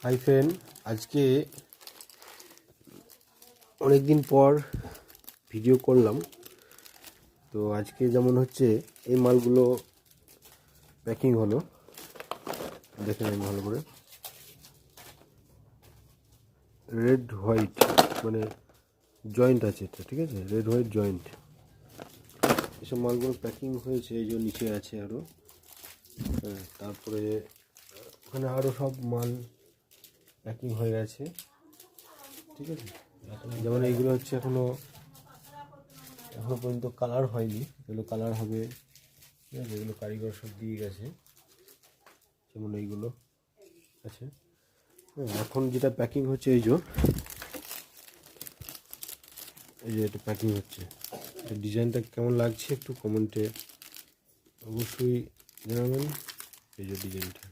Hi friend, আজকে অনেক দিন পর ভিডিও করলাম। তো আজকে যেমন হচ্ছে এই মালগুলো প্যাকিং হলো, দেখে নিন ভালো করে। রেড হোয়াইট মানে জয়েন্ট আছে এটা, ঠিক আছে, রেড হোয়াইট জয়েন্ট। এসব মালগুলো প্যাকিং হয়েছে, এই যে নিচে আছে আরও। হ্যাঁ, তারপরে ওখানে আরও সব মাল প্যাকিং হয়ে গেছে, ঠিক আছে। যেমন এইগুলো হচ্ছে এখনো পর্যন্ত কালার হয়নি, এগুলো কালার হবে, ঠিক আছে। এগুলো কারিগর সব দিয়ে গেছে, যেমন এইগুলো আছে। হ্যাঁ, এখন যেটা প্যাকিং হচ্ছে এই যে এটা প্যাকিং হচ্ছে। ডিজাইনটা কেমন লাগছে একটু কমেন্টে অবশ্যই জানাবেন। এই যে ডিজাইনটা